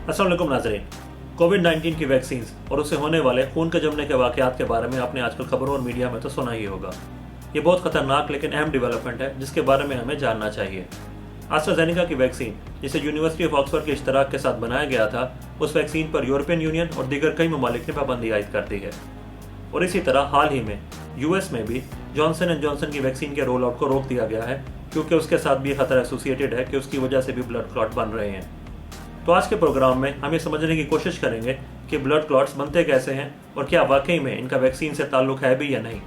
अस्सलाम वालेकुम नाज़रीन। कोविड-19 की वैक्सीन और उससे होने वाले खून के जमने के वाक़यात के बारे में आपने आजकल खबरों और मीडिया में तो सुना ही होगा। ये बहुत ख़तरनाक लेकिन अहम डेवलपमेंट है जिसके बारे में हमें जानना चाहिए। एस्ट्राज़ेनेका की वैक्सीन, जिसे यूनिवर्सिटी ऑफ ऑक्सफोर्ड के इश्तराक के साथ बनाया गया था, उस वैक्सीन पर यूरोपियन यूनियन और दीगर कई ममालिक ने पाबंदी आयद कर दी है। और इसी तरह हाल ही में यूएस में भी जॉनसन एंड जॉनसन की वैक्सीन के रोल आउट को रोक दिया गया है, क्योंकि उसके साथ भी खतरा एसोसिएटेड है कि उसकी वजह से भी ब्लड क्लॉट बन रहे हैं। तो आज के प्रोग्राम में हम ये समझने की कोशिश करेंगे कि ब्लड क्लॉट्स बनते कैसे हैं और क्या वाकई में इनका वैक्सीन से ताल्लुक है भी या नहीं।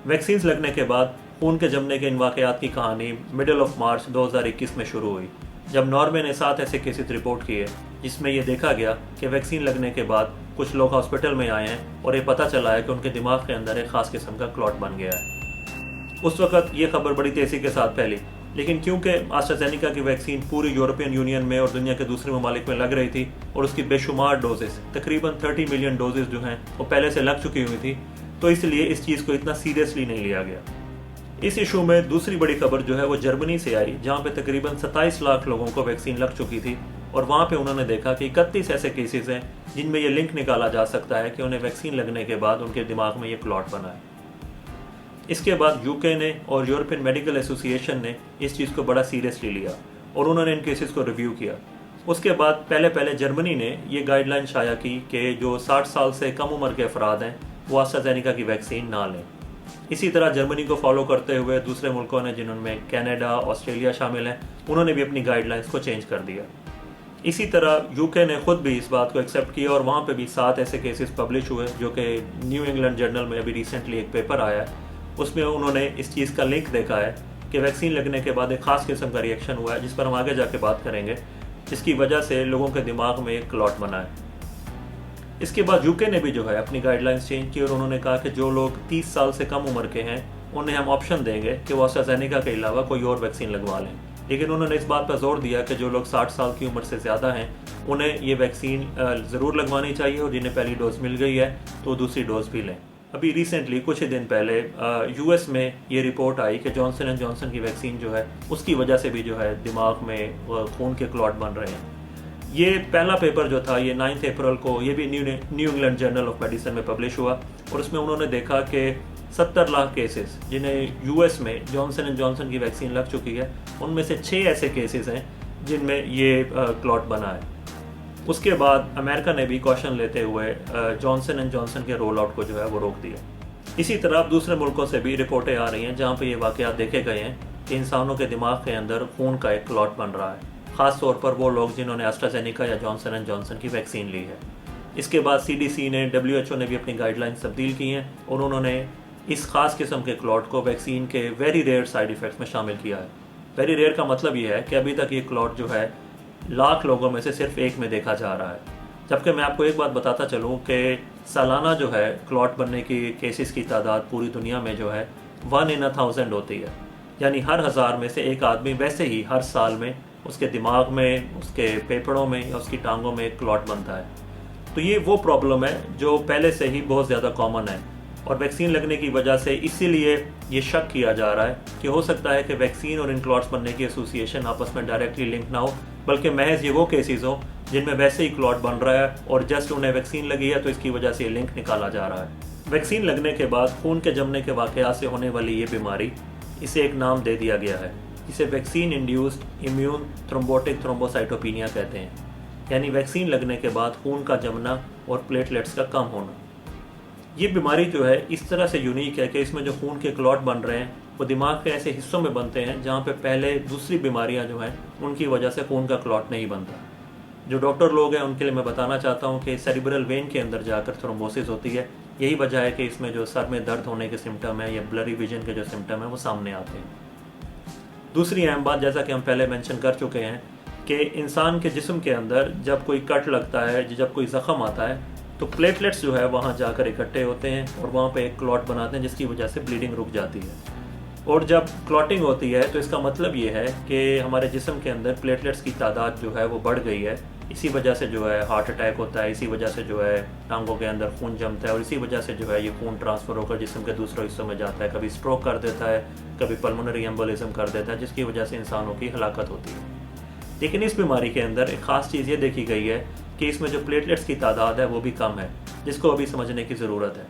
वैक्सीन लगने के बाद खून के जमने के इन वाकयात की कहानी मिडल ऑफ मार्च 2021 में शुरू हुई, जब नॉर्वे ने 7 ऐसे केसेस रिपोर्ट किए जिसमें यह देखा गया कि वैक्सीन लगने के बाद कुछ लोग हॉस्पिटल में आए हैं और ये पता चला है कि उनके दिमाग के अंदर एक खास किस्म का क्लॉट बन गया है। उस वक्त ये खबर बड़ी तेज़ी के साथ फैली, लेकिन क्योंकि एस्ट्राज़ेनेका की वैक्सीन पूरी यूरोपियन यूनियन में और दुनिया के दूसरे ममालिक में लग रही थी और उसकी बेशुमार डोजेस, तकरीबन 30 मिलियन डोजेस जो हैं वो पहले से लग चुकी हुई थी, तो इसलिए इस चीज़ को इतना सीरियसली नहीं लिया गया। इस इशू में दूसरी बड़ी खबर जो है वो जर्मनी से आई, जहां पे तकरीबन 27 लाख लोगों को वैक्सीन लग चुकी थी और वहां पे उन्होंने देखा कि 31 ऐसे केसेस हैं जिनमें ये लिंक निकाला जा सकता है कि उन्हें वैक्सीन लगने के बाद उनके दिमाग में ये क्लॉट बना है। इसके बाद यूके ने और यूरोपियन मेडिकल एसोसिएशन ने इस चीज़ को बड़ा सीरियसली लिया और उन्होंने इन केसेस को रिव्यू किया। उसके बाद पहले जर्मनी ने ये गाइडलाइन शाया की कि जो 60 साल से कम उम्र के अफराद हैं वो एस्ट्राज़ेनेका की वैक्सीन ना लें। इसी तरह जर्मनी को फॉलो करते हुए दूसरे मुल्कों ने, जिनमें कनाडा, ऑस्ट्रेलिया शामिल हैं, उन्होंने भी अपनी गाइडलाइंस को चेंज कर दिया। इसी तरह यूके ने खुद भी इस बात को एक्सेप्ट किया और वहाँ पे भी 7 ऐसे केसेस पब्लिश हुए, जो कि न्यू इंग्लैंड जर्नल में अभी रिसेंटली एक पेपर आया है। उसमें उन्होंने इस चीज़ का लिंक देखा है कि वैक्सीन लगने के बाद एक ख़ास किस्म का रिएक्शन हुआ है, जिस पर हम आगे जाके बात करेंगे, जिसकी वजह से लोगों के दिमाग में एक क्लॉट बना है। इसके बाद यूके ने भी जो है अपनी गाइडलाइंस चेंज की और उन्होंने कहा कि जो लोग 30 साल से कम उम्र के हैं उन्हें हम ऑप्शन देंगे कि वो एस्ट्राज़ेनेका के अलावा कोई और वैक्सीन लगवा लें। लेकिन उन्होंने इस बात पर जोर दिया कि जो लोग 60 साल की उम्र से ज़्यादा हैं उन्हें ये वैक्सीन ज़रूर लगवानी चाहिए और जिन्हें पहली डोज मिल गई है तो दूसरी डोज भी लें। अभी रिसेंटली कुछ ही दिन पहले यूएस में ये रिपोर्ट आई कि जॉनसन एंड जॉनसन की वैक्सीन जो है उसकी वजह से भी जो है दिमाग में खून के क्लॉट बन रहे हैं। ये पहला पेपर जो था ये 9 अप्रैल को ये भी new England journal of medicine में पब्लिश हुआ और उसमें उन्होंने देखा कि 70 लाख केसेस जिन्हें यूएस में जॉनसन एंड जॉनसन की वैक्सीन लग चुकी है, उनमें से 6 ऐसे केसेस हैं जिनमें ये क्लॉट बना है। उसके बाद अमेरिका ने भी कॉशन लेते हुए जॉनसन एंड जॉनसन के रोल आउट को जो है वो रोक दिया। इसी तरह दूसरे मुल्कों से भी रिपोर्टें आ रही हैं जहाँ पर ये वाक़यात देखे गए हैं कि इंसानों के दिमाग के अंदर खून का एक क्लॉट बन रहा है, ख़ास तौर पर वो लोग जिन्होंने एस्ट्राज़ेनेका या जॉनसन एंड जॉनसन की वैक्सीन ली है। इसके बाद CDC ने, WHO ने भी अपनी गाइडलाइंस तब्दील की हैं और उन्होंने इस ख़ास किस्म के क्लॉट को वैक्सीन के वेरी रेयर साइड इफ़ेक्ट्स में शामिल किया है। वेरी रेयर का मतलब ये है कि अभी तक ये क्लॉट जो है लाख लोगों में से सिर्फ एक में देखा जा रहा है। जबकि मैं आपको एक बात बताता चलूँ कि सालाना जो है क्लॉट बनने की केसेस की तादाद पूरी दुनिया में जो है 1 in 1000 होती है, यानी हर 1000 में से एक आदमी वैसे ही हर साल में उसके दिमाग में, उसके फेफड़ों में या उसकी टांगों में क्लॉट बनता है। तो ये वो प्रॉब्लम है जो पहले से ही बहुत ज़्यादा कॉमन है और वैक्सीन लगने की वजह से इसीलिए ये शक किया जा रहा है कि हो सकता है कि वैक्सीन और इन क्लॉट्स बनने की एसोसिएशन आपस में डायरेक्टली लिंक ना हो, बल्कि महज ये वो केसेस हो जिनमें वैसे ही क्लॉट बन रहा है और जस्ट उन्हें वैक्सीन लगी है तो इसकी वजह से ये लिंक निकाला जा रहा है। वैक्सीन लगने के बाद खून के जमने के वाक़यात से होने वाली ये बीमारी, इसे एक नाम दे दिया गया है। इसे vaccine induced immune thrombotic thrombocytopenia कहते हैं, यानी वैक्सीन लगने के बाद खून का जमना और प्लेटलेट्स का कम होना। ये बीमारी जो है इस तरह से यूनिक है कि इसमें जो खून के क्लॉट बन रहे हैं वो दिमाग के ऐसे हिस्सों में बनते हैं जहाँ पे पहले दूसरी बीमारियाँ जो हैं उनकी वजह से खून का क्लॉट नहीं बनता। जो डॉक्टर लोग हैं उनके लिए मैं बताना चाहता हूँ कि सेरिब्रल वेन के अंदर जाकर थ्रोम्बोसिस होती है। यही वजह है कि इसमें जो सर में दर्द होने के सिम्टम है या ब्लरी विजन के जो सिम्टम है वो सामने आते हैं। दूसरी अहम बात, जैसा कि हम पहले मेंशन कर चुके हैं, कि इंसान के जिस्म के अंदर जब कोई कट लगता है, जब कोई ज़ख़म आता है, तो प्लेटलेट्स जो है वहाँ जाकर इकट्ठे होते हैं और वहाँ पे एक क्लॉट बनाते हैं जिसकी वजह से ब्लीडिंग रुक जाती है। और जब क्लॉटिंग होती है तो इसका मतलब ये है कि हमारे जिस्म के अंदर प्लेटलेट्स की तादाद जो है वो बढ़ गई है। इसी वजह से जो है हार्ट अटैक होता है, इसी वजह से जो है टांगों के अंदर खून जमता है और इसी वजह से जो है ये खून ट्रांसफ़र होकर जिस्म के दूसरे हिस्सों में जाता है। कभी स्ट्रोक कर देता है, कभी पल्मोनरी एम्बोलिज्म कर देता है, जिसकी वजह से इंसानों की हलाकत होती है। लेकिन इस बीमारी के अंदर एक ख़ास चीज़ ये देखी गई है कि इसमें जो प्लेटलेट्स की तादाद है वो भी कम है, जिसको अभी समझने की ज़रूरत है।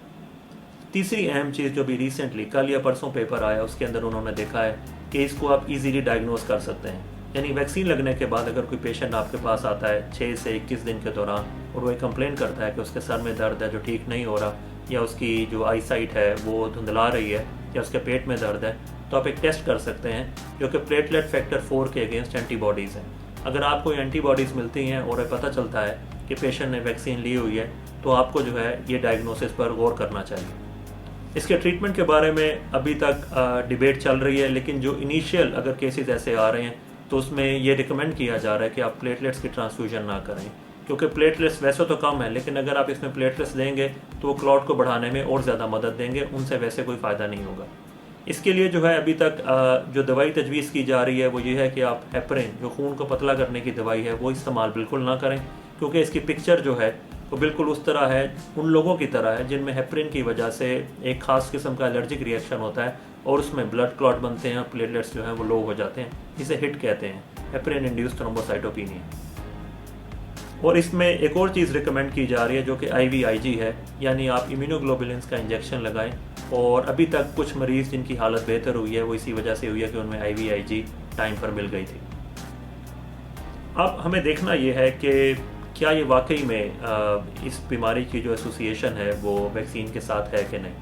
तीसरी अहम चीज़ जो भी रिसेंटली कल या परसों पेपर आया उसके अंदर उन्होंने देखा है कि इसको आप इजीली डायग्नोज कर सकते हैं। यानी वैक्सीन लगने के बाद अगर कोई पेशेंट आपके पास आता है 6 से 21 दिन के दौरान और वो कंप्लेन करता है कि उसके सर में दर्द है जो ठीक नहीं हो रहा, या उसकी जो आई साइट है वो धुंधला रही है, या उसके पेट में दर्द है, तो आप एक टेस्ट कर सकते हैं जो कि प्लेटलेट फैक्टर 4 के अगेंस्ट एंटीबॉडीज़ हैं। अगर आपको एंटीबॉडीज़ मिलती हैं और पता चलता है कि पेशेंट ने वैक्सीन ली हुई है तो आपको जो है ये डायग्नोसिस पर गौर करना चाहिए। इसके ट्रीटमेंट के बारे में अभी तक डिबेट चल रही है, लेकिन जो इनिशियल अगर केसेस ऐसे आ रहे हैं तो उसमें ये रिकमेंड किया जा रहा है कि आप प्लेटलेट्स की ट्रांसफ्यूजन ना करें, क्योंकि प्लेटलेट्स वैसे तो कम है लेकिन अगर आप इसमें प्लेटलेट्स देंगे तो वो क्लॉट को बढ़ाने में और ज़्यादा मदद देंगे, उनसे वैसे कोई फ़ायदा नहीं होगा। इसके लिए जो है अभी तक जो दवाई तजवीज़ की जा रही है वो ये है कि आप हेपरिन, जो खून को पतला करने की दवाई है, वो इस्तेमाल बिल्कुल ना करें, क्योंकि इसकी पिक्चर जो है वो बिल्कुल उस तरह है, उन लोगों की तरह है जिनमें हेपरिन की वजह से एक ख़ास किस्म का एलर्जिक रिएक्शन होता है और उसमें ब्लड क्लॉट बनते हैं और प्लेटलेट्स जो हैं वो लो हो जाते हैं। इसे हिट कहते हैं, हेपरिन इंड्यूस्ड थ्रोम्बोसाइटोपिनिया। और इसमें एक और चीज़ रिकमेंड की जा रही है जो कि IVIG है, यानी आप इम्यूनोग्लोबुलिन्स का इंजेक्शन लगाएं। और अभी तक कुछ मरीज़ जिनकी हालत बेहतर हुई है वो इसी वजह से हुई है कि उनमें IVIG टाइम पर मिल गई थी। अब हमें देखना ये है कि क्या ये वाकई में इस बीमारी की जो एसोसिएशन है वो वैक्सीन के साथ है कि नहीं।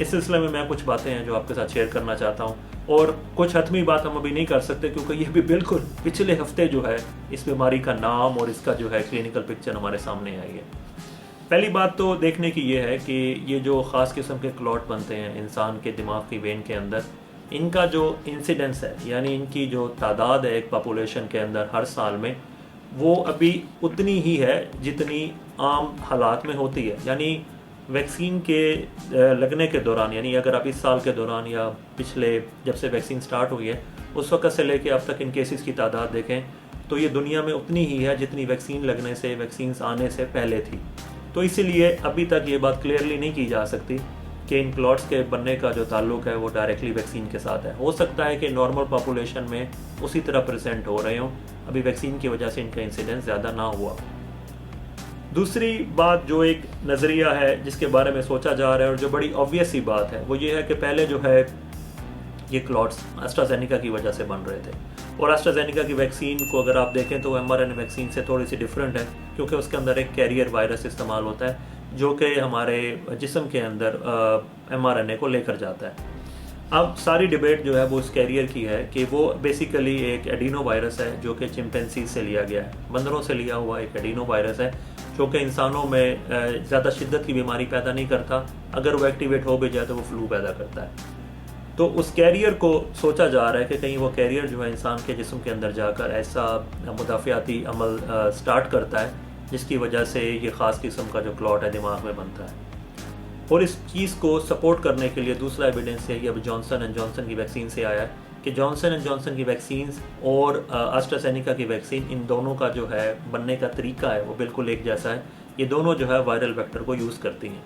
इस सिलसिले में मैं कुछ बातें हैं जो आपके साथ शेयर करना चाहता हूँ, और कुछ हतमी बात हम अभी नहीं कर सकते क्योंकि ये भी बिल्कुल पिछले हफ्ते जो है इस बीमारी का नाम और इसका जो है क्लिनिकल पिक्चर हमारे सामने आई है। पहली बात तो देखने की ये है कि ये जो ख़ास किस्म के क्लॉट बनते हैं इंसान के दिमाग की वेन के अंदर, इनका जो इंसिडेंस है, यानी इनकी जो तादाद है एक पॉपुलेशन के अंदर हर साल में, वो अभी उतनी ही है जितनी आम हालात में होती है। यानी वैक्सीन के लगने के दौरान, यानी अगर आप इस साल के दौरान या पिछले जब से वैक्सीन स्टार्ट हुई है उस वक्त से लेके अब तक इन केसेस की तादाद देखें तो ये दुनिया में उतनी ही है जितनी वैक्सीन लगने से, वैक्सीन आने से पहले थी। तो इसीलिए अभी तक ये बात क्लियरली नहीं की जा सकती कि इन क्लॉट्स के बनने का जो ताल्लुक है वो डायरेक्टली वैक्सीन के साथ है। हो सकता है कि नॉर्मल पॉपुलेशन में उसी तरह प्रेजेंट हो रहे हों, अभी वैक्सीन की वजह से इनका इंसिडेंस ज़्यादा ना हुआ। दूसरी बात जो एक नज़रिया है जिसके बारे में सोचा जा रहा है और जो बड़ी ऑब्वियस सी बात है वो ये है कि पहले जो है ये क्लॉट्स एस्ट्राजेनिका की वजह से बन रहे थे, और एस्ट्राजेनिका की वैक्सीन को अगर आप देखें तो mRNA वैक्सीन से थोड़ी सी डिफरेंट है, क्योंकि उसके अंदर एक कैरियर वायरस इस्तेमाल होता है जो कि हमारे जिस्म के अंदर mRNA को लेकर जाता है। अब सारी डिबेट जो है वो उस कैरियर की है कि वो बेसिकली एक एडिनो वायरस है जो कि चिंपैंजी से लिया गया है, बंदरों से लिया हुआ एक एडिनो वायरस है जो कि इंसानों में ज़्यादा शिद्दत की बीमारी पैदा नहीं करता, अगर वो एक्टिवेट हो भी जाए तो वो फ्लू पैदा करता है। तो उस कैरियर को सोचा जा रहा है कि कहीं वो कैरियर जो है इंसान के जिस्म के अंदर जाकर ऐसा मुदाफ़ियाती अमल स्टार्ट करता है जिसकी वजह से ये ख़ास किस्म का जो क्लॉट है दिमाग में बनता है। और इस चीज़ को सपोर्ट करने के लिए दूसरा एविडेंस है, ये अब जॉनसन एंड जॉनसन की वैक्सीन से आया है कि जॉनसन एंड जॉनसन की वैक्सीन और एस्ट्राजेनिका की वैक्सीन, इन दोनों का जो है बनने का तरीका है वो बिल्कुल एक जैसा है। ये दोनों जो है वायरल वेक्टर को यूज़ करती हैं।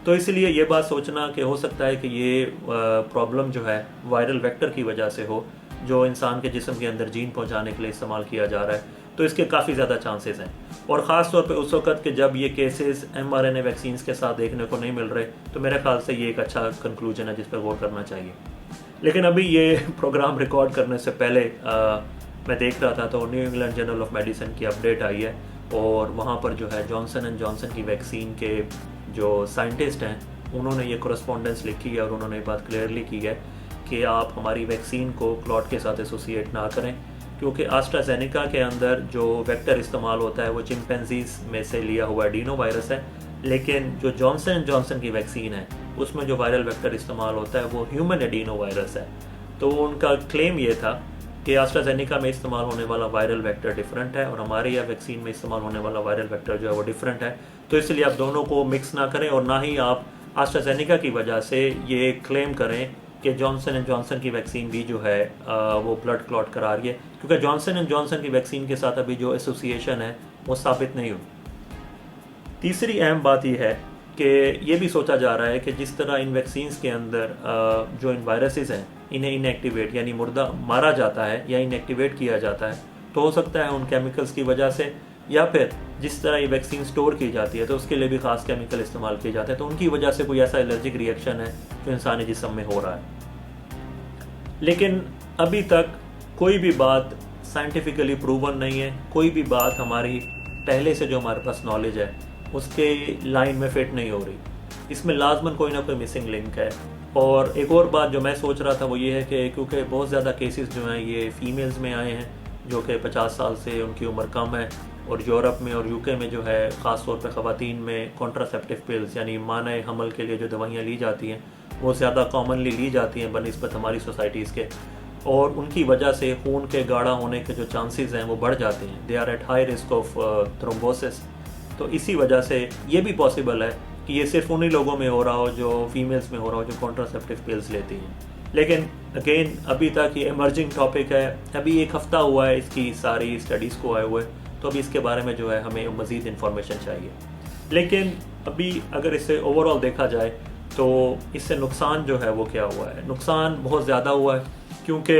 तो इसलिए ये बात सोचना कि हो सकता है कि ये प्रॉब्लम जो है वायरल वेक्टर की वजह से हो जो इंसान के जिस्म के अंदर जीन पहुंचाने के लिए इस्तेमाल किया जा रहा है, तो इसके काफ़ी ज़्यादा चांसेस हैं। और ख़ास तौर पे उस वक्त के जब ये केसेस mRNA वैक्सीन के साथ देखने को नहीं मिल रहे, तो मेरे ख्याल से ये एक अच्छा कंक्लूजन है जिस पर गौर करना चाहिए। लेकिन अभी ये प्रोग्राम रिकॉर्ड करने से पहले मैं देख रहा था तो new England journal of medicine की अपडेट आई है, और वहाँ पर जो है जॉनसन एंड जॉनसन की वैक्सीन के जो साइंटिस्ट हैं उन्होंने ये कोरेस्पोंडेंस लिखी है और उन्होंने ये बात क्लियरली की है कि आप हमारी वैक्सीन को क्लॉट के साथ एसोसिएट ना करें, क्योंकि एस्ट्राजेनिका के अंदर जो वेक्टर इस्तेमाल होता है वो चिंपैंजीज में से लिया हुआ एडिनो वायरस है, लेकिन जो जॉनसन एंड जॉनसन की वैक्सीन है उसमें जो वायरल वेक्टर इस्तेमाल होता है वो ह्यूमन एडिनो वायरस है। तो उनका क्लेम ये था कि एस्ट्राजेनिका में इस्तेमाल होने वाला वायरल वेक्टर डिफरेंट है और हमारे यहाँ वैक्सीन में इस्तेमाल होने वाला वायरल वेक्टर जो है वो डिफरेंट है। तो इसलिए आप दोनों को मिक्स ना करें और ना ही आप एस्ट्राजेनिका की वजह से ये क्लेम करें कि जॉनसन एंड जॉनसन की वैक्सीन भी जो है वो ब्लड क्लॉट करा रही है, क्योंकि जॉनसन एंड जॉनसन की वैक्सीन के साथ अभी जो एसोसिएशन है वो साबित नहीं हुई। तीसरी अहम बात यह है कि ये भी सोचा जा रहा है कि जिस तरह इन वैक्सीन्स के अंदर जो इन वायरसेस हैं इन्हें इनएक्टिवेट यानी मुर्दा मारा जाता है या इनएक्टिवेट किया जाता है, तो हो सकता है उन केमिकल्स की वजह से, या फिर जिस तरह ये वैक्सीन स्टोर की जाती है तो उसके लिए भी ख़ास केमिकल इस्तेमाल किए जाते हैं, तो उनकी वजह से कोई ऐसा एलर्जिक रिएक्शन है जो इंसानी जिस्म में हो रहा है। लेकिन अभी तक कोई भी बात साइंटिफिकली प्रूवन नहीं है, कोई भी बात हमारी पहले से जो हमारे पास नॉलेज है उसके लाइन में फिट नहीं हो रही। इसमें लाजमन कोई ना कोई मिसिंग लिंक है। और एक और बात जो मैं सोच रहा था वो ये है कि क्योंकि बहुत ज़्यादा केसेस जो हैं ये फीमेल्स में आए हैं जो कि 50 साल से उनकी उम्र कम है, और यूरोप में और यूके में जो है ख़ास तौर पे ख़वातीन में कॉन्ट्रासेप्टिव पिल्स यानी माने हमल के लिए जो दवाइयाँ ली जाती हैं वो ज़्यादा कॉमनली ली जाती हैं बनिस्बत हमारी सोसाइटीज़ के, और उनकी वजह से खून के गाढ़ा होने के जो चांसेस हैं वो बढ़ जाते हैं। They are at high risk of thrombosis. तो इसी वजह से ये भी पॉसिबल है कि ये सिर्फ उन्हीं लोगों में हो रहा हो जो फीमेल्स में हो रहा हो जो कॉन्ट्रासेप्टिव पिल्स लेती हैं। लेकिन अगेन अभी तक ये इमर्जिंग टॉपिक है, अभी 1 हफ़्ता हुआ है इसकी सारी स्टडीज़ को आए हुए, तो अभी इसके बारे में जो है हमें मज़ीद इन्फॉर्मेशन चाहिए। लेकिन अभी अगर इसे ओवरऑल देखा जाए तो इससे नुकसान जो है वो क्या हुआ है, नुकसान बहुत ज़्यादा हुआ है, क्योंकि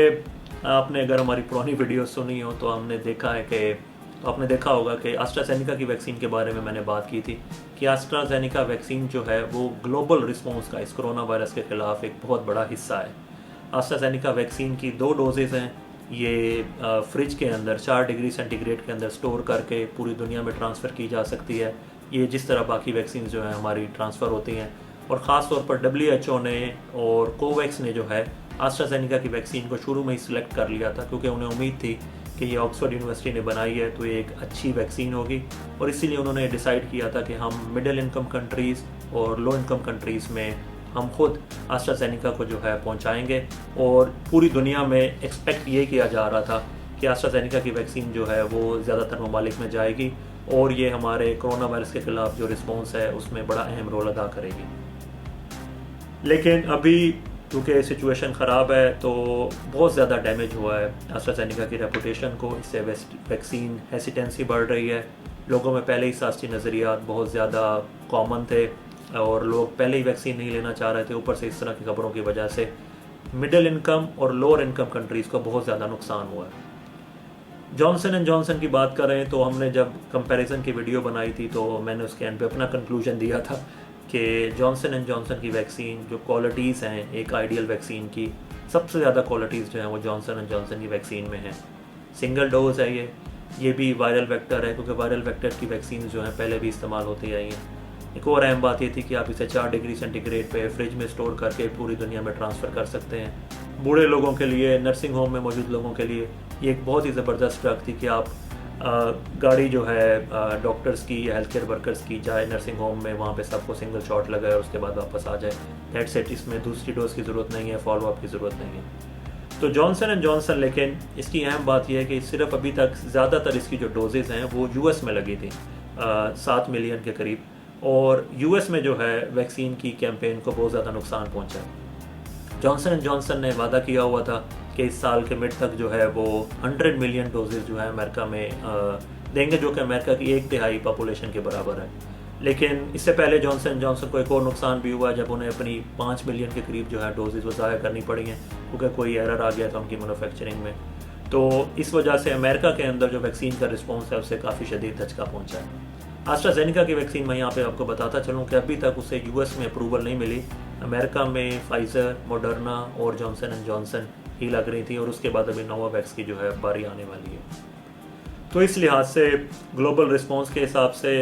आपने अगर हमारी पुरानी वीडियो सुनी हो तो हमने देखा है कि आपने देखा होगा कि एस्ट्राजेनेका की वैक्सीन के बारे में मैंने बात की थी कि एस्ट्राजेनेका वैक्सीन जो है वो ग्लोबल रिस्पॉन्स का इस कोरोना वायरस के ख़िलाफ़ एक बहुत बड़ा हिस्सा है। एस्ट्राजेनेका वैक्सीन की 2 डोजेज़ हैं, ये फ्रिज के अंदर 4 डिग्री सेंटीग्रेड के अंदर स्टोर करके पूरी दुनिया में ट्रांसफ़र की जा सकती है, ये जिस तरह बाकी वैक्सीन जो है हमारी ट्रांसफ़र होती हैं। और ख़ास तौर पर WHO ने और कोवैक्स ने जो है एस्ट्राजेनेका की वैक्सीन को शुरू में ही सिलेक्ट कर लिया था, क्योंकि उन्हें उम्मीद थी कि ये ऑक्सफोर्ड यूनिवर्सिटी ने बनाई है तो ये एक अच्छी वैक्सीन होगी, और इसीलिए उन्होंने डिसाइड किया था कि हम मिडिल इनकम कंट्रीज़ और लो इनकम कंट्रीज़ में हम खुद एस्ट्राजेनेका को जो है पहुंचाएंगे। और पूरी दुनिया में एक्सपेक्ट ये किया जा रहा था कि एस्ट्राजेनेका की वैक्सीन जो है वो ज़्यादातर ममालिक में जाएगी और ये हमारे कोरोना वायरस के ख़िलाफ़ जो रिस्पॉन्स है उसमें बड़ा अहम रोल अदा करेगी। लेकिन अभी क्योंकि सिचुएशन ख़राब है तो बहुत ज़्यादा डैमेज हुआ है एस्ट्राजेनेका की रेपुटेशन को, इससे वैक्सीन हेसिटेंसी बढ़ रही है। लोगों में पहले ही सास्ती नज़रियात बहुत ज़्यादा कॉमन थे और लोग पहले ही वैक्सीन नहीं लेना चाह रहे थे, ऊपर से इस तरह की खबरों की वजह से मिडिल इनकम और लोअर इनकम कंट्रीज़ को बहुत ज़्यादा नुकसान हुआ है। जॉनसन एंड जॉनसन की बात करें तो हमने जब कंपैरिजन की वीडियो बनाई थी तो मैंने उसके एंड पे अपना कंक्लूजन दिया था कि जॉनसन एंड जॉनसन की वैक्सीन जो क्वालिटीज़ हैं एक आइडियल वैक्सीन की, सबसे ज़्यादा क्वालिटीज़ जो हैं वो जॉनसन एंड जॉनसन की वैक्सीन में हैं। सिंगल डोज है ये भी वायरल वेक्टर है, क्योंकि वायरल वेक्टर की वैक्सीन जो हैं पहले भी इस्तेमाल होती आई हैं। एक और अहम बात ये थी कि आप इसे 4 डिग्री सेंटीग्रेड पे फ्रिज में स्टोर करके पूरी दुनिया में ट्रांसफ़र कर सकते हैं। बूढ़े लोगों के लिए, नर्सिंग होम में मौजूद लोगों के लिए ये एक बहुत ही ज़बरदस्त ड्रग थी कि आप गाड़ी जो है डॉक्टर्स की या हेल्थ केयर वर्कर्स की जाए नर्सिंग होम में, वहाँ पे सबको सिंगल शॉट लगाए और उसके बाद वापस आ जाए। दैट्स इट, इसमें दूसरी डोज की ज़रूरत नहीं है, फॉलो अप की ज़रूरत नहीं है। तो जॉनसन एंड जॉनसन, लेकिन इसकी अहम बात यह है कि सिर्फ अभी तक ज़्यादातर इसकी जो डोजेज़ हैं वो US में लगी थी 7 मिलियन के करीब, और US में जो है वैक्सीन की कैंपेन को बहुत ज़्यादा नुकसान पहुँचा। जॉनसन एंड जॉनसन ने वादा किया हुआ था कि इस साल के मिड तक जो है वो 100 मिलियन डोजेज़ जो है अमेरिका में देंगे, जो कि अमेरिका की 1/3 पॉपुलेशन के बराबर है। लेकिन इससे पहले जॉनसन जॉनसन को एक और नुकसान भी हुआ जब उन्हें अपनी 5 मिलियन के करीब जो है डोजेज़ वो ज़ाया करनी पड़ी हैं, क्योंकि कोई एरर आ गया था उनकी मैन्युफैक्चरिंग में। तो इस वजह से अमेरिका के अंदर जो वैक्सीन का रिस्पॉन्स है उससे काफ़ी शदीद धचका पहुँचा है। एस्ट्राजेनेका की वैक्सीन मैं यहाँ पे आपको बताता चलूँ कि अभी तक उसे US में अप्रूवल नहीं मिली। अमेरिका में फाइज़र, मॉडर्ना और जॉनसन एंड जॉनसन ही लग रही थी, और उसके बाद अभी नोवावैक्स की जो है बारी आने वाली है। तो इस लिहाज से ग्लोबल रिस्पॉन्स के हिसाब से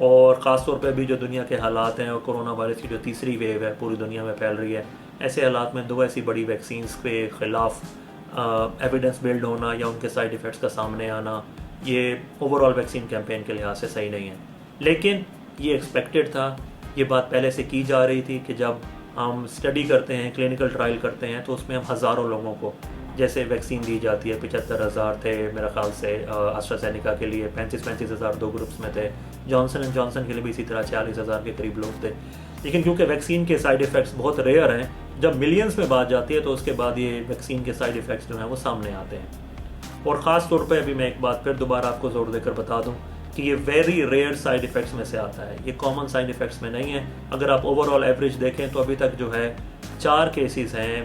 और ख़ास तौर पे अभी जो दुनिया के हालात हैं और कोरोना वायरस की जो तीसरी वेव है पूरी दुनिया में फैल रही है, ऐसे हालात में 2 ऐसी बड़ी वैक्सीन्स के ख़िलाफ़ एविडेंस बिल्ड होना या उनके साइड इफ़ेक्ट्स का सामने आना, ये ओवरऑल वैक्सीन कैंपेन के लिहाज से सही नहीं है। लेकिन ये एक्सपेक्टेड था, ये बात पहले से की जा रही थी कि जब हम स्टडी करते हैं, क्लिनिकल ट्रायल करते हैं, तो उसमें हम हज़ारों लोगों को जैसे वैक्सीन दी जाती है, 75,000 थे मेरा ख्याल से एस्ट्राजेनेका के लिए, 35,000 2 ग्रुप्स में थे, जॉनसन एंड जॉनसन के लिए भी इसी तरह 40,000 के करीब लोग थे। लेकिन क्योंकि वैक्सीन के साइड इफ़ेक्ट्स बहुत रेयर हैं जब मिलियंस में बात जाती है तो उसके बाद ये वैक्सीन के साइड इफ़ेक्ट्स जो हैं वो सामने आते हैं। और ख़ास तौर पे अभी मैं एक बात फिर दोबारा आपको ज़ोर देकर बता दूं कि ये वेरी रेयर साइड इफ़ेक्ट्स में से आता है, ये कॉमन साइड इफ़ेक्ट्स में नहीं है। अगर आप ओवरऑल एवरेज देखें तो अभी तक जो है 4 केसेस हैं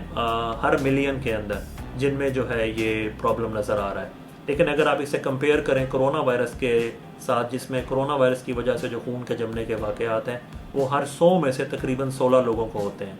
हर मिलियन के अंदर जिनमें जो है ये प्रॉब्लम नज़र आ रहा है। लेकिन अगर आप इसे कंपेयर करें कोरोना वायरस के साथ, जिसमें कोरोना वायरस की वजह से जो खून के जमने के वाक़यात हैं वो हर 100 में से तकरीबन 16 लोगों को होते हैं।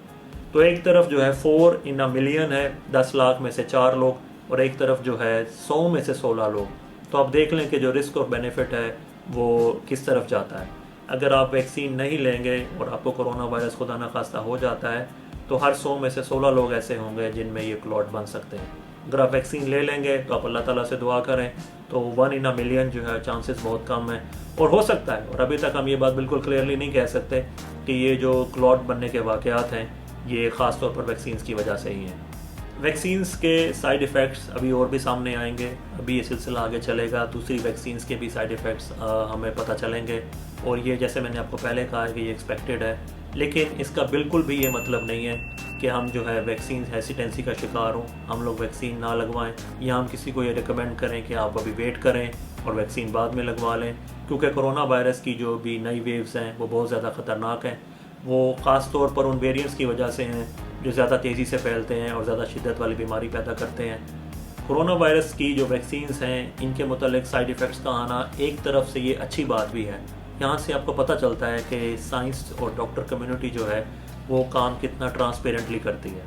तो एक तरफ जो है 4 इन अ मिलियन है, 10 लाख में से 4 लोग, और एक तरफ जो है 100 में से 16 लोग। तो आप देख लें कि जो रिस्क और बेनिफिट है वो किस तरफ जाता है। अगर आप वैक्सीन नहीं लेंगे और आपको कोरोना वायरस खुदा न खास्ता हो जाता है तो हर 100 में से 16 लोग ऐसे होंगे जिनमें ये क्लॉट बन सकते हैं। अगर आप वैक्सीन ले लेंगे तो आप अल्लाह ताला से दुआ करें तो 1 इन अ मिलियन जो है चांसेस बहुत कम है। और हो सकता है, और अभी तक हम ये बात बिल्कुल क्लियरली नहीं कह सकते कि ये जो क्लॉट बनने के वाक़यात हैं ये ख़ास तौर पर वैक्सीन की वजह से ही हैं। वैक्सीन्स के साइड इफ़ेक्ट्स अभी और भी सामने आएंगे, अभी ये सिलसिला आगे चलेगा, दूसरी वैक्सीन्स के भी साइड इफ़ेक्ट्स हमें पता चलेंगे। और ये जैसे मैंने आपको पहले कहा है कि ये एक्सपेक्टेड है, लेकिन इसका बिल्कुल भी ये मतलब नहीं है कि हम जो है वैक्सीन हेसिटेंसी का शिकार हों, हम लोग वैक्सीन ना लगवाएं, या हम किसी को ये रिकमेंड करें कि आप अभी वेट करें और वैक्सीन बाद में लगवा लें। क्योंकि कोरोना वायरस की जो भी नई वेव्स हैं वो बहुत ज़्यादा ख़तरनाक हैं। वो ख़ास तौर पर उन वेरिएंट्स की वजह से हैं जो ज़्यादा तेज़ी से फैलते हैं और ज़्यादा शिद्दत वाली बीमारी पैदा करते हैं। कोरोना वायरस की जो वैक्सीन्स हैं इनके मुतालिक साइड इफ़ेक्ट्स का आना एक तरफ से ये अच्छी बात भी है। यहाँ से आपको पता चलता है कि साइंस और डॉक्टर कम्युनिटी जो है वो काम कितना ट्रांसपेरेंटली करती है।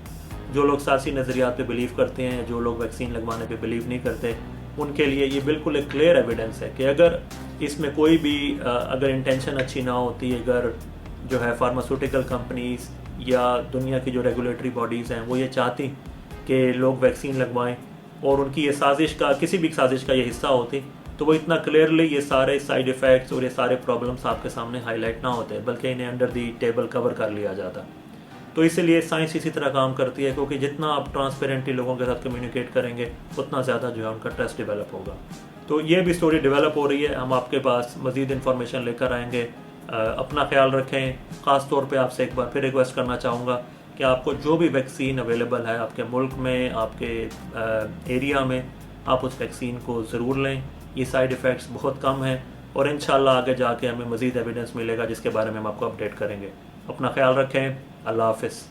जो लोग सियासी नज़रियात पे बिलीव करते हैं, जो लोग वैक्सीन लगवाने पे बिलीव नहीं करते, उनके लिए ये बिल्कुल एक क्लियर एविडेंस है कि अगर इसमें कोई भी अगर इंटेंशन अच्छी ना होती, अगर जो है फार्मास्यूटिकल कंपनीज या दुनिया की जो रेगुलेटरी बॉडीज़ हैं वो ये चाहती कि लोग वैक्सीन लगवाएं और उनकी ये साजिश का, किसी भी साजिश का ये हिस्सा होती, तो वो इतना क्लियरली ये सारे साइड इफ़ेक्ट्स और ये सारे प्रॉब्लम्स आपके सामने हाईलाइट ना होते, बल्कि इन्हें अंडर दी टेबल कवर कर लिया जाता। तो इसीलिए साइंस इसी तरह काम करती है, क्योंकि जितना आप ट्रांसपेरेंटली लोगों के साथ कम्युनिकेट करेंगे उतना ज़्यादा जो है उनका ट्रस्ट डेवलप होगा। तो ये भी स्टोरी डेवलप हो रही है, हम आपके पास मज़ीद इन्फॉर्मेशन लेकर आएंगे। अपना ख्याल रखें। ख़ास तौर पे आपसे एक बार फिर रिक्वेस्ट करना चाहूँगा कि आपको जो भी वैक्सीन अवेलेबल है आपके मुल्क में, आपके एरिया में, आप उस वैक्सीन को ज़रूर लें। ये साइड इफ़ेक्ट्स बहुत कम हैं और इंशाल्लाह आगे जाके हमें मज़ीद एविडेंस मिलेगा जिसके बारे में हम आपको अपडेट करेंगे। अपना ख्याल रखें। अल्लाह हाफ़िज़।